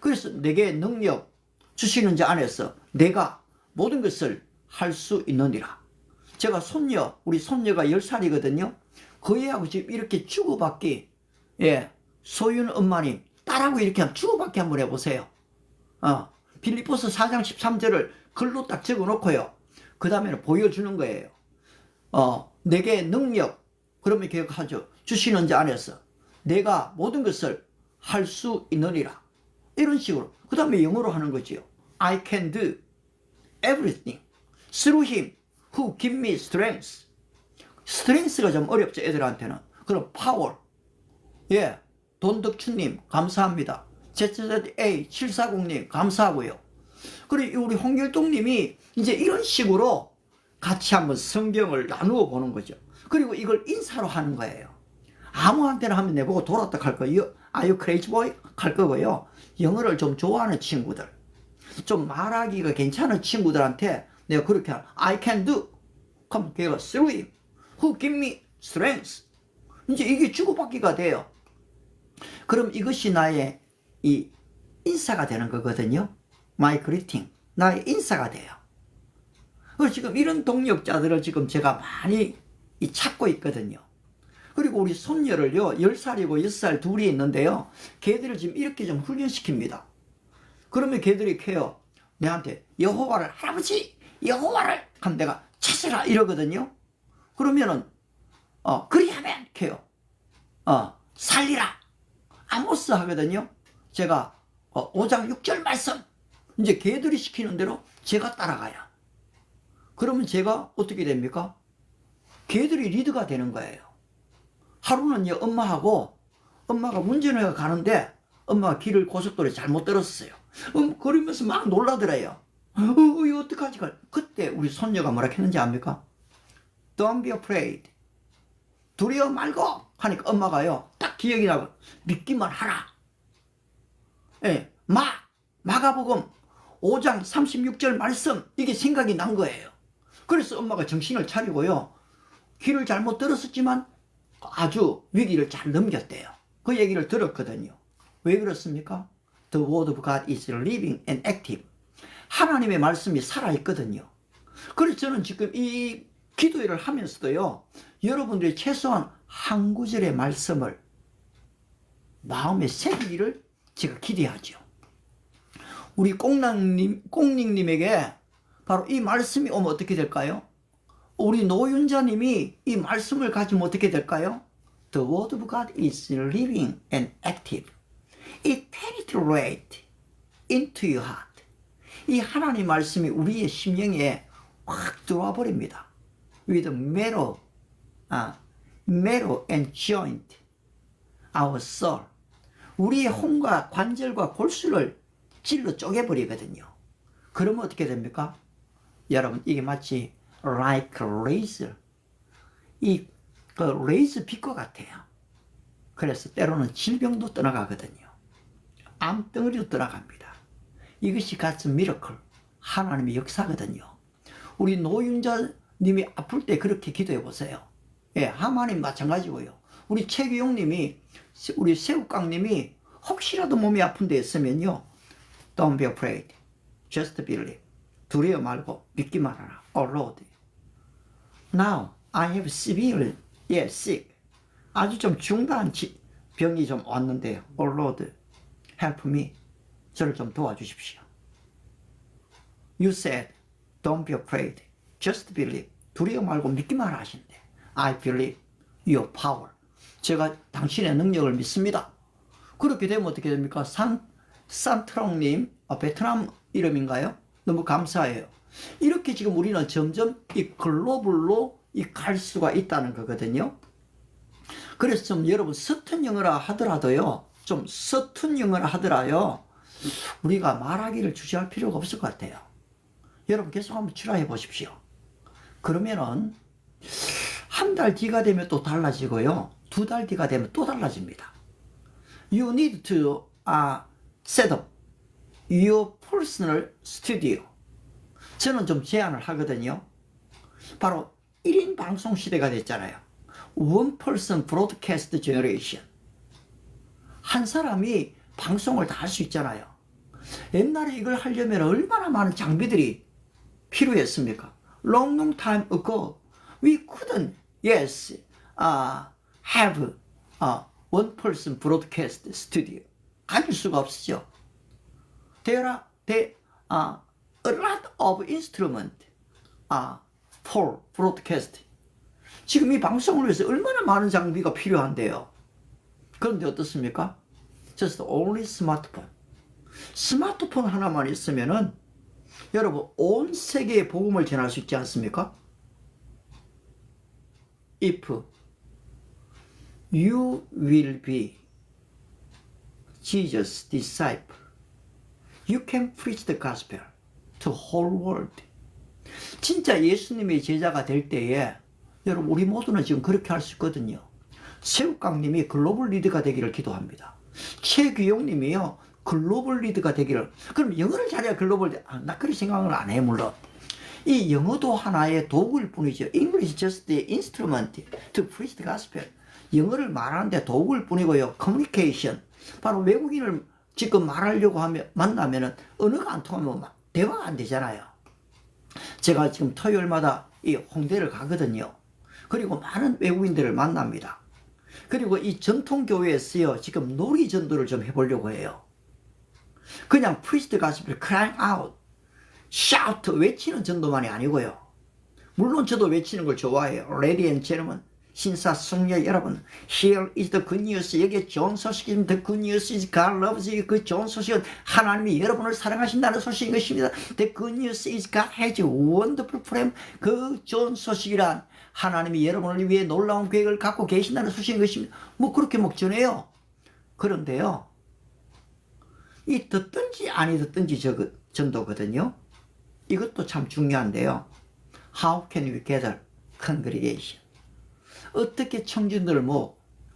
그래서 내게 능력 주시는 자 안에서 내가 모든 것을 할 수 있느니라. 제가 우리 손녀가 10살이거든요. 그 애하고 지금 이렇게 주고받기, 예, 소윤 엄마님, 딸하고 이렇게 주고받기 한번 해보세요. 빌립보서 4장 13절을 글로 딱 적어 놓고요. 그 다음에는 보여주는 거예요. 내게 능력, 그러면 기억하죠. 주시는 자 안에서 내가 모든 것을 할 수 있느니라. 이런 식으로. 그 다음에 영어로 하는 거지요. I can do everything through him who give me strength. strength가 좀 어렵죠, 애들한테는. 그럼 power. 예, 돈덕춘님 감사합니다. ZZA740님 감사하고요. 그리고 우리 홍길동님이 이제 이런 식으로 같이 한번 성경을 나누어 보는 거죠. 그리고 이걸 인사로 하는 거예요. 아무한테나 하면 내보고 돌았다 할 거예요. Are you crazy boy? 할 거고요. 영어를 좀 좋아하는 친구들, 좀 말하기가 괜찮은 친구들한테 내가 그렇게 I can do. 그럼 걔가 through him who give me strength. 이제 이게 주고받기가 돼요. 그럼 이것이 나의 이 인사가 되는 거거든요. My greeting. 나의 인사가 돼요. 그래서 지금 이런 동력자들을 지금 제가 많이 찾고 있거든요. 그리고 우리 손녀를요, 10살이고 6살 둘이 있는데요. 걔들을 지금 이렇게 좀 훈련시킵니다. 그러면 걔들이 이렇게 해요. 내한테 여호와를, 할아버지 여호와를 하면 내가 찾으라 이러거든요. 그러면은 그리하면 이렇게 해요. 살리라 아모스 하거든요. 제가 5장 6절 말씀 이제 걔들이 시키는 대로 제가 따라가요. 그러면 제가 어떻게 됩니까? 걔들이 리드가 되는 거예요. 하루는요, 엄마가 운전해 가는데 엄마가 길을 고속도로에 잘못 들었어요. 그러면서 막 놀라더래요. 이거 어떡하지? 그때 우리 손녀가 뭐라 했는지 압니까? Don't be afraid. 두려워 말고 하니까 엄마가요, 딱 기억이 나고 믿기만 하라. 예, 마가복음 5장 36절 말씀, 이게 생각이 난 거예요. 그래서 엄마가 정신을 차리고요, 길을 잘못 들었었지만 아주 위기를 잘 넘겼대요. 그 얘기를 들었거든요. 왜 그렇습니까? The word of God is living and active. 하나님의 말씀이 살아있거든요. 그래서 저는 지금 이 기도회를 하면서도요, 여러분들이 최소한 한 구절의 말씀을 마음에 새기기를 제가 기대하죠. 우리 꽁닝님에게 바로 이 말씀이 오면 어떻게 될까요? 우리 노윤자님이 이 말씀을 가지면 어떻게 될까요? The word of God is living and active. It penetrates into your heart. 이 하나님 말씀이 우리의 심령에 확 들어와 버립니다. With marrow and joint, our soul. 우리의 혼과 관절과 골수를 찔러 쪼개버리거든요. 그러면 어떻게 됩니까? 여러분, 이게 마치 like a razor. 그 레이저 빛과 같아요. 그래서 때로는 질병도 떠나가거든요. 암덩어리도 떠나갑니다. 이것이 같은 미러클, 하나님의 역사거든요. 우리 노윤자님이 아플 때 그렇게 기도해 보세요. 예, 하마님 마찬가지고요. 우리 최규용님이, 우리 새우깡님이 혹시라도 몸이 아픈 데 있으면요, Don't be afraid, just believe. 두려워 말고 믿기만 하라. Oh Lord, now I have severe, sick. 아주 좀 중대한 병이 좀 왔는데요. Oh Lord, help me. 저를 좀 도와주십시오. You said, don't be afraid. Just believe. 두려워 말고 믿기만 하신대. I believe your power. 제가 당신의 능력을 믿습니다. 그렇게 되면 어떻게 됩니까? 산트롱님, 베트남 이름인가요? 너무 감사해요. 이렇게 지금 우리는 점점 이 글로벌로 갈 수가 있다는 거거든요. 그래서 좀 여러분 서툰 영어라 하더라도요, 좀 서툰 영어라 하더라요, 우리가 말하기를 주저할 필요가 없을 것 같아요. 여러분 계속 한번 트라이 보십시오. 그러면은 한 달 뒤가 되면 또 달라지고요, 두 달 뒤가 되면 또 달라집니다. You need to set up your personal studio. 저는 좀 제안을 하거든요. 바로 1인 방송 시대가 됐잖아요. One person broadcast generation. 한 사람이 방송을 다 할 수 있잖아요. 옛날에 이걸 하려면 얼마나 많은 장비들이 필요했습니까? Long time ago, we couldn't, yes, have one person broadcast studio. 가질 수가 없었죠. There are a lot of instruments for broadcast. 지금 이 방송을 위해서 얼마나 많은 장비가 필요한데요. 그런데 어떻습니까? Just only smartphone. 스마트폰 하나만 있으면은 여러분 온 세계에 복음을 전할 수 있지 않습니까? If you will be Jesus' disciple, you can preach the gospel to whole world. 진짜 예수님의 제자가 될 때에 여러분 우리 모두는 지금 그렇게 할 수 있거든요. 새우깡님이 글로벌 리더가 되기를 기도합니다. 최규용님이요 글로벌 리더가 되기를. 그럼 영어를 잘해야 글로벌. 나 그런 생각을 안 해. 물론 이 영어도 하나의 도구일 뿐이죠. English is just the instrument to preach the gospel. 영어를 말하는데 도구일 뿐이고요. Communication. 바로 외국인을 지금 말하려고 하면 만나면은 언어가 안 통하면 대화가 안 되잖아요. 제가 지금 토요일마다 이 홍대를 가거든요. 그리고 많은 외국인들을 만납니다. 그리고 이 전통교회에서요 지금 놀이 전도를 좀 해보려고 해요. 그냥 preach the gospel, crying out, shout, 외치는 전도만이 아니고요. 물론 저도 외치는 걸 좋아해요. Ladies and gentlemen, 신사숙녀 여러분, here is the good news. 여기에 좋은 소식입니다. The good news is God loves you. 그 좋은 소식은 하나님이 여러분을 사랑하신다는 소식인 것입니다. The good news is God has a wonderful plan. 그 좋은 소식이란 하나님이 여러분을 위해 놀라운 계획을 갖고 계신다는 소식인 것입니다. 뭐 그렇게 막 전해요. 그런데요, 이 듣든지 아니 듣든지 전도거든요. 이것도 참 중요한데요. How can we gather congregation? 어떻게 청중들을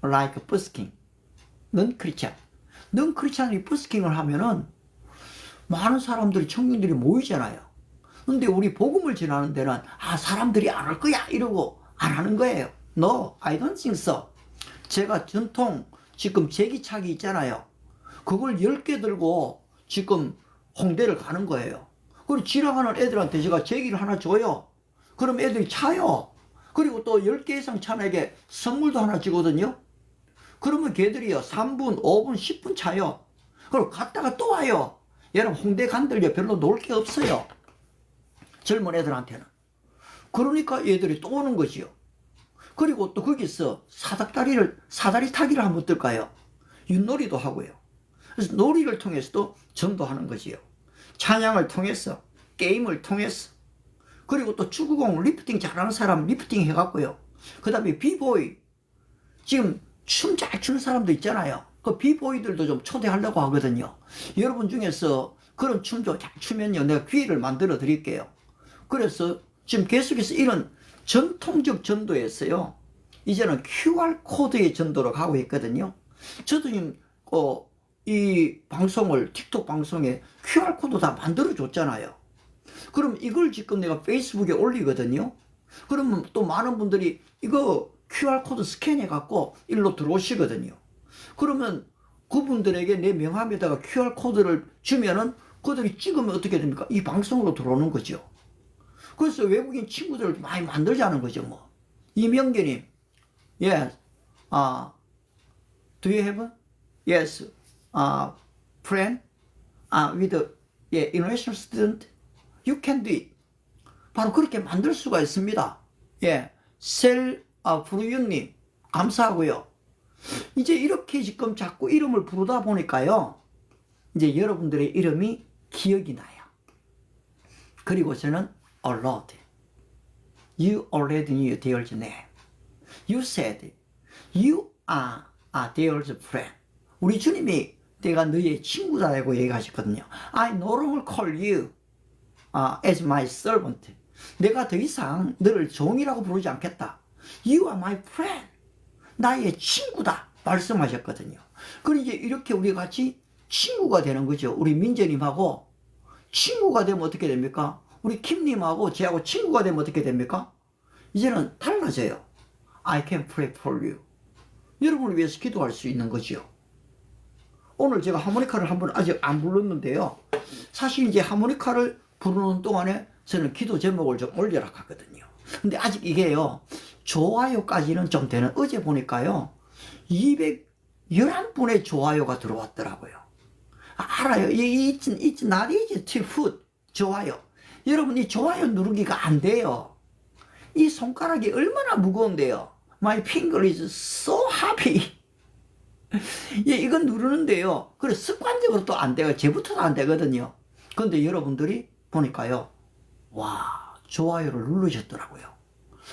like busking, non-Christian. non-Christian이 busking을 하면은 많은 사람들이, 청중들이 모이잖아요. 근데 우리 복음을 전하는 데는 사람들이 안 올 거야 이러고 안 하는 거예요. No, I don't think so. 제가 전통 지금 제기차기 있잖아요. 그걸 10개 들고 지금 홍대를 가는 거예요. 그리고 지나가는 애들한테 제가 제기를 하나 줘요. 그럼 애들이 차요. 그리고 또 10개 이상 차는 애게 선물도 하나 주거든요. 그러면 걔들이요 3분, 5분, 10분 차요. 그리고 갔다가 또 와요. 여러분 홍대 간들요 별로 놀 게 없어요. 젊은 애들한테는. 그러니까 얘들이 또 오는 거지요. 그리고 또 거기서 사다리 타기를 한번 뜰까요? 윷놀이도 하고요. 그래서 놀이를 통해서도 전도하는 거지요. 찬양을 통해서, 게임을 통해서. 그리고 또 축구공 리프팅 잘하는 사람 리프팅 해갖고요. 그 다음에 비보이, 지금 춤 잘 추는 사람도 있잖아요. 그 비보이들도 좀 초대하려고 하거든요. 여러분 중에서 그런 춤도 잘 추면요 내가 기회를 만들어 드릴게요. 그래서 지금 계속해서 이런 전통적 전도에서요 이제는 QR코드의 전도로 가고 있거든요. 저도 지금 이 방송을 틱톡 방송에 QR코드 다 만들어 줬잖아요. 그럼 이걸 지금 내가 페이스북에 올리거든요. 그러면 또 많은 분들이 이거 QR코드 스캔해 갖고 일로 들어오시거든요. 그러면 그분들에게 내 명함에다가 QR코드를 주면은 그들이 찍으면 어떻게 됩니까? 이 방송으로 들어오는 거죠. 그래서 외국인 친구들을 많이 만들자는 거죠. 이명계님, 예, Do you have? Yes. Friend? With international student? You can do it. 바로 그렇게 만들 수가 있습니다. 예. 부르윤님, 감사하고요. 이제 이렇게 지금 자꾸 이름을 부르다 보니까요. 이제 여러분들의 이름이 기억이 나요. 그리고 저는 Lord, you already knew there's name. You said, you are there's friend. 우리 주님이 내가 너의 친구다라고 얘기하셨거든요. I no longer call you as my servant. 내가 더 이상 너를 종이라고 부르지 않겠다. You are my friend. 나의 친구다. 말씀하셨거든요. 그럼 이제 이렇게 우리 같이 친구가 되는 거죠. 우리 민재님하고 친구가 되면 어떻게 됩니까? 우리 김님하고 저하고 친구가 되면 어떻게 됩니까? 이제는 달라져요. I can pray for you. 여러분을 위해서 기도할 수 있는 거죠. 오늘 제가 하모니카를 한번 아직 안 불렀는데요. 사실 이제 하모니카를 부르는 동안에 저는 기도 제목을 좀 올려라 하거든요. 근데 아직 이게요, 좋아요까지는 좀 되는, 어제 보니까요, 211분의 좋아요가 들어왔더라고요. 알아요. It's not easy to put 좋아요. 여러분, 이 좋아요 누르기가 안 돼요. 이 손가락이 얼마나 무거운데요. My finger is so heavy. 예, 이건 누르는데요. 그래, 습관적으로 또 안 돼요. 제부터도 안 되거든요. 근데 여러분들이 보니까요, 와, 좋아요를 누르셨더라고요.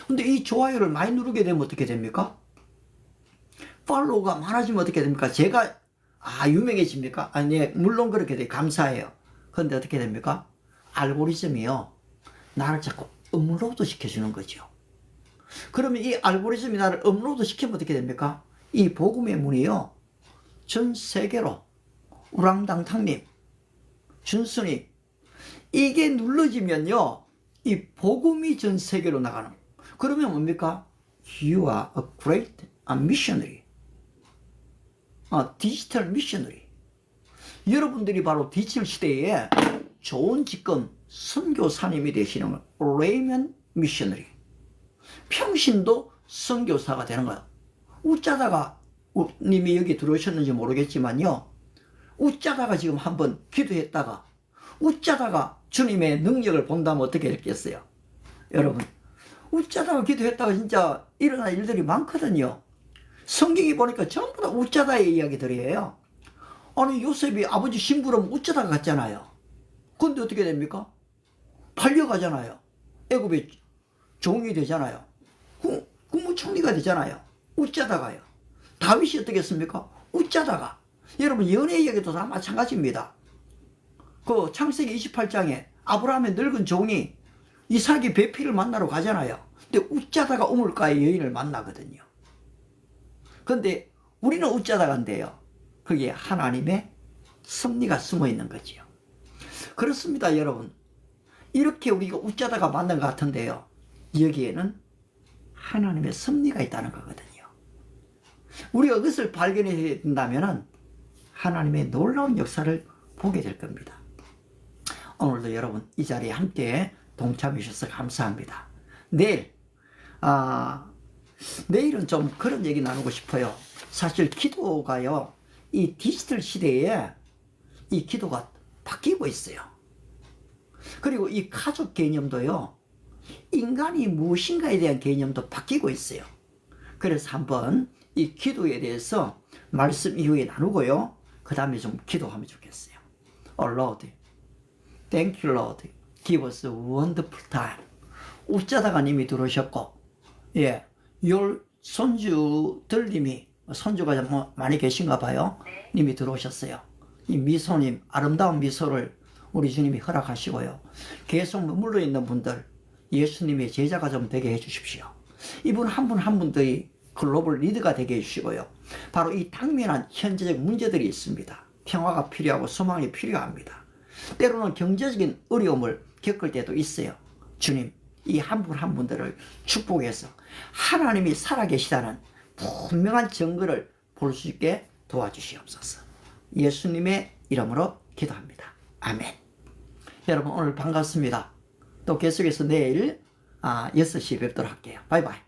근데 이 좋아요를 많이 누르게 되면 어떻게 됩니까? 팔로우가 많아지면 어떻게 됩니까? 제가, 유명해집니까? 네, 물론 그렇게 돼. 감사해요. 근데 어떻게 됩니까? 알고리즘이요, 나를 자꾸 업로드 시켜주는 거죠. 그러면 이 알고리즘이 나를 업로드 시키면 어떻게 됩니까? 이 복음의 문이요, 전 세계로, 우랑당탕님, 준수님, 이게 눌러지면요, 이 복음이 전 세계로 나가는. 그러면 뭡니까? You are a great missionary. 디지털 미셔너리. 여러분들이 바로 디지털 시대에 좋은 지금 선교사님이 되시는 레이먼 미셔너리. 평신도 선교사가 되는 거예요. 웃자다가 님이 여기 들어오셨는지 모르겠지만요, 웃자다가 지금 한번 기도했다가 웃자다가 주님의 능력을 본다면 어떻게 됐겠어요? 여러분, 웃자다가 기도했다가 진짜 일어날 일들이 많거든요. 성경이 보니까 전부 다 웃자다의 이야기들이에요. 아니, 요셉이 아버지 심부름 웃자다가 갔잖아요. 근데 어떻게 됩니까? 팔려가잖아요. 애굽의 종이 되잖아요. 국무총리가 되잖아요. 웃자다가요. 다윗이 어떻게 했습니까? 웃자다가. 여러분, 연애 이야기도 다 마찬가지입니다. 그 창세기 28장에 아브라함의 늙은 종이 이삭이 배필을 만나러 가잖아요. 근데 웃자다가 우물가의 여인을 만나거든요. 근데 우리는 웃자다가인데요, 거기에 하나님의 섭리가 숨어 있는 거지요. 그렇습니다, 여러분. 이렇게 우리가 웃자다가 만난 것 같은데요, 여기에는 하나님의 섭리가 있다는 거거든요. 우리가 그것을 발견해야 된다면 하나님의 놀라운 역사를 보게 될 겁니다. 오늘도 여러분 이 자리에 함께 동참해 주셔서 감사합니다. 내일은 좀 그런 얘기 나누고 싶어요. 사실 기도가요, 이 디지털 시대에 이 기도가 바뀌고 있어요. 그리고 이 가족 개념도요, 인간이 무엇인가에 대한 개념도 바뀌고 있어요. 그래서 한번 이 기도에 대해서 말씀 이후에 나누고요, 그 다음에 좀 기도하면 좋겠어요. Oh Lord, thank you Lord, give us a wonderful time. 웃자다가 님이 들어오셨고, 예, 열 손주들님이, 손주가 뭐 많이 계신가 봐요. 님이 들어오셨어요. 이 미소님, 아름다운 미소를 우리 주님이 허락하시고요, 계속 머물러 있는 분들 예수님의 제자가 좀 되게 해주십시오. 이분 한 분 한 분들이 글로벌 리더가 되게 해주시고요, 바로 이 당면한 현재적 문제들이 있습니다. 평화가 필요하고 소망이 필요합니다. 때로는 경제적인 어려움을 겪을 때도 있어요. 주님, 이 한 분 한 분들을 축복해서 하나님이 살아계시다는 분명한 증거를 볼 수 있게 도와주시옵소서. 예수님의 이름으로 기도합니다. 아멘. 여러분, 오늘 반갑습니다. 또 계속해서 내일 6시에 뵙도록 할게요. 바이바이.